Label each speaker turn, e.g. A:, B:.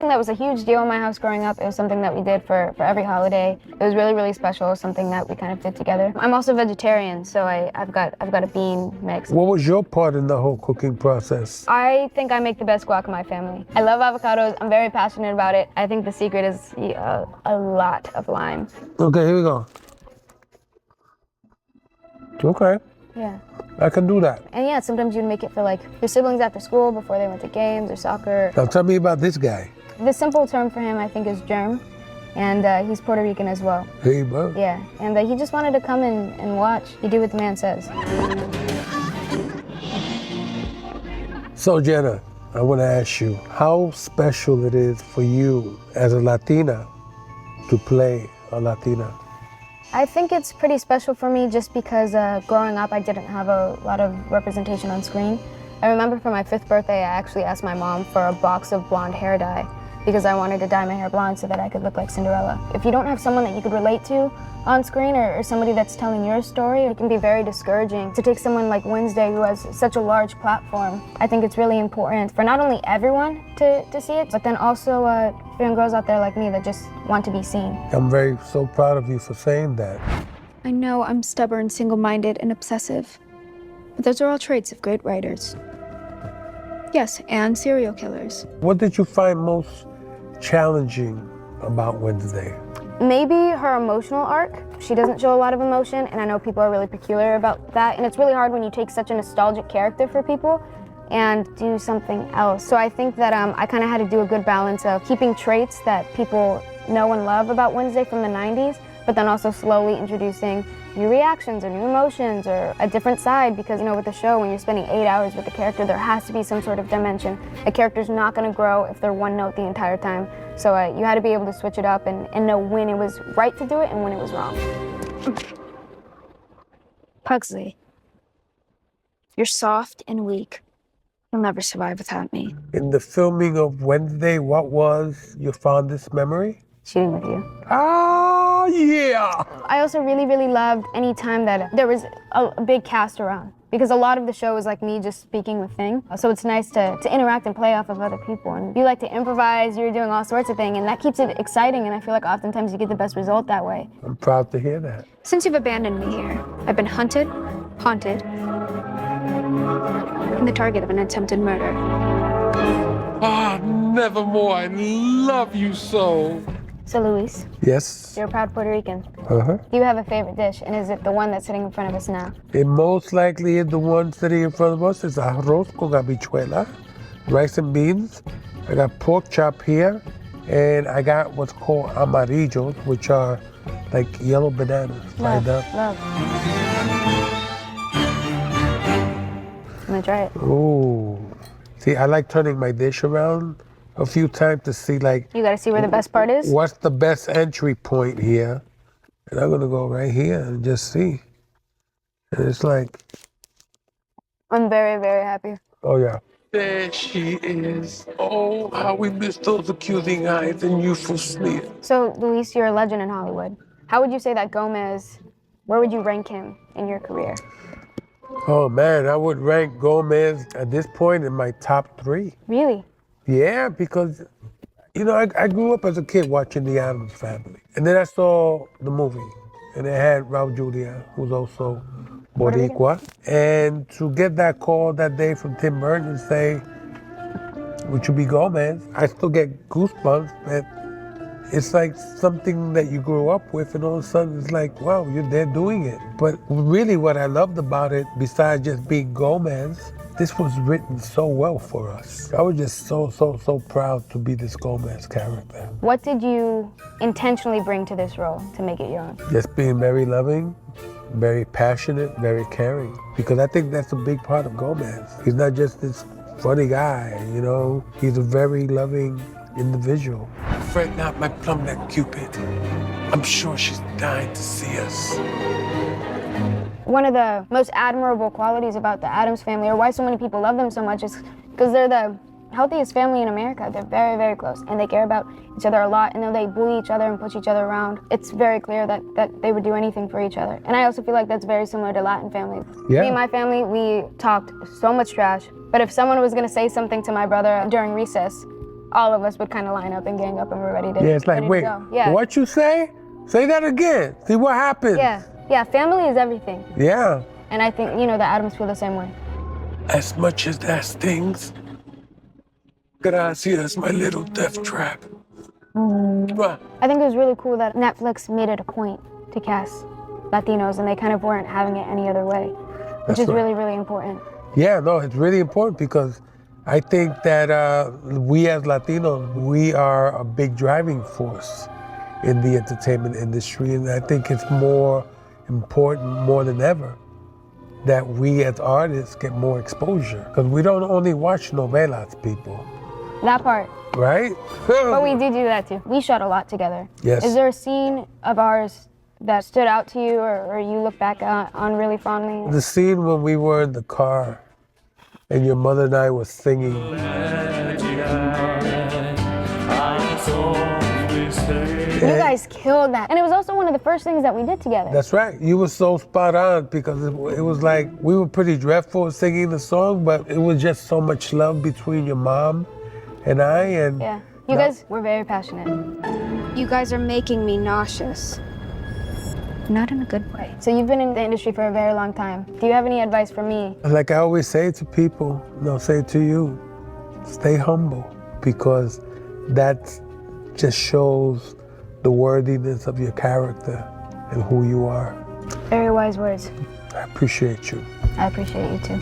A: That was a huge deal in my house growing up. It was something that we did for every holiday. It was really, really special. It was something that we kind of did together. I'm also vegetarian, so I've got a bean mix.
B: What was your part in the whole cooking process?
A: I think I make the best guac in my family. I love avocados. I'm very passionate about it. I think the secret is a lot of lime.
B: Okay, here we go. Okay.
A: Yeah.
B: I can do that.
A: And yeah, sometimes you'd make it for like your siblings after school before they went to games or soccer.
B: Now tell me about this guy.
A: The simple term for him, I think, is germ. And he's Puerto Rican as well.
B: Hey, bro.
A: Yeah, and he just wanted to come and watch. You do what the man says.
B: So Jenna, I want to ask you how special it is for you as a Latina to play a Latina.
A: I think it's pretty special for me just because growing up I didn't have a lot of representation on screen. I remember for my 5th birthday I actually asked my mom for a box of blonde hair dye because I wanted to dye my hair blonde so that I could look like Cinderella. If you don't have someone that you could relate to on screen or somebody that's telling your story, it can be very discouraging. To take someone like Wednesday who has such a large platform, I think it's really important for not only everyone to see it, but then also for young girls out there like me that just want to be seen.
B: I'm so proud of you for saying that.
C: I know I'm stubborn, single-minded, and obsessive, but those are all traits of great writers. Yes, and serial killers.
B: What did you find most challenging about Wednesday?
A: Maybe her emotional arc. She doesn't show a lot of emotion, and I know people are really peculiar about that, and it's really hard when you take such a nostalgic character for people and do something else. So I think that I kind of had to do a good balance of keeping traits that people know and love about Wednesday from the 90s, but then also slowly introducing new reactions or new emotions or a different side, because you know with the show when you're spending 8 hours with the character there has to be some sort of dimension. A character's not going to grow if they're one note the entire time, so you had to be able to switch it up and know when it was right to do it and when it was wrong.
C: Pugsley, you're soft and weak. You'll never survive without me.
B: In the filming of Wednesday, what was your fondest memory?
A: Shooting with you.
B: Ah, yeah!
A: I also really, really loved any time that there was a big cast around, because a lot of the show is like me just speaking with Thing. So it's nice to interact and play off of other people. And you like to improvise, you're doing all sorts of things, and that keeps it exciting, and I feel like oftentimes you get the best result that way.
B: I'm proud to hear that.
C: Since you've abandoned me here, I've been hunted, haunted, and the target of an attempted murder.
D: Ah, Nevermore, I love you so.
A: So Luis,
B: Yes?
A: you're a proud Puerto Rican.
B: Uh-huh.
A: Do you have a favorite dish, and is it the one that's sitting in front of us now?
B: It most likely is the one sitting in front of us is arroz con habichuela, rice and beans. I got pork chop here, and I got what's called amarillos, which are like yellow bananas fried up.
A: Love. I'm gonna try it.
B: Ooh. See, I like turning my dish around a few times to see like
A: You gotta see where the best part is.
B: what's the best entry point here. And I'm gonna go right here and just see. And it's like,
A: I'm very, very happy.
B: oh yeah.
D: There she is. Oh, how we miss those accusing eyes and youthful sneer.
A: So Luis, you're a legend in Hollywood. How would you say that Gomez, where would you rank him in your career?
B: Oh man, I would rank Gomez at this point in my top 3.
A: Really?
B: Yeah, because, you know, I grew up as a kid watching The Addams Family. And then I saw the movie, and it had Raul Julia, who's also Boricua. And to get that call that day from Tim Burton and say, would you be Gomez? I still get goosebumps, but it's like something that you grew up with, and all of a sudden it's like, wow, they're doing it. But really what I loved about it, besides just being Gomez, this was written so well for us. I was just so proud to be this Gomez character.
A: What did you intentionally bring to this role to make it your own?
B: Just being very loving, very passionate, very caring. Because I think that's a big part of Gomez. He's not just this funny guy, you know? He's a very loving individual.
D: Fret not, my plum neck Cupid. I'm sure she's dying to see us.
A: One of the most admirable qualities about the Addams family, or why so many people love them so much, is because they're the healthiest family in America. They're very, very close, and they care about each other a lot, and though they bully each other and push each other around, it's very clear that they would do anything for each other. And I also feel like that's very similar to Latin families.
B: Yeah.
A: Me and my family, we talked so much trash, but if someone was gonna say something to my brother during recess, all of us would kind of line up and gang up and we're ready to
B: Yeah, it's like,
A: ready to
B: wait,
A: go. Yeah.
B: what you say? Say that again. See what happens.
A: Yeah, family is everything.
B: Yeah.
A: And I think, the Adams feel the same way.
D: As much as that stings, gracias, my little death trap. Mwah.
A: I think it was really cool that Netflix made it a point to cast Latinos and they kind of weren't having it any other way, which
B: That's
A: is
B: right.
A: really, really important.
B: Yeah, no, it's really important because I think that we as Latinos, we are a big driving force in the entertainment industry. And I think it's more important, more than ever, that we as artists get more exposure. Because we don't only watch novelas, people,
A: That part.
B: right?
A: But we do that too. We shot a lot together.
B: Yes.
A: Is there a scene of ours that stood out to you or you look back on really fondly?
B: The scene when we were in the car and your mother and I were singing.
A: You guys killed that. And it was also one of the first things that we did together.
B: That's right. You were so spot on because it was like we were pretty dreadful singing the song, but it was just so much love between your mom and I. And
A: Yeah. You guys were very passionate.
C: You guys are making me nauseous. Not in a good way.
A: So you've been in the industry for a very long time. Do you have any advice for me?
B: like I always say to people, say to you, stay humble because that just shows the worthiness of your character and who you are.
A: Very wise words.
B: I appreciate you.
A: I appreciate you too.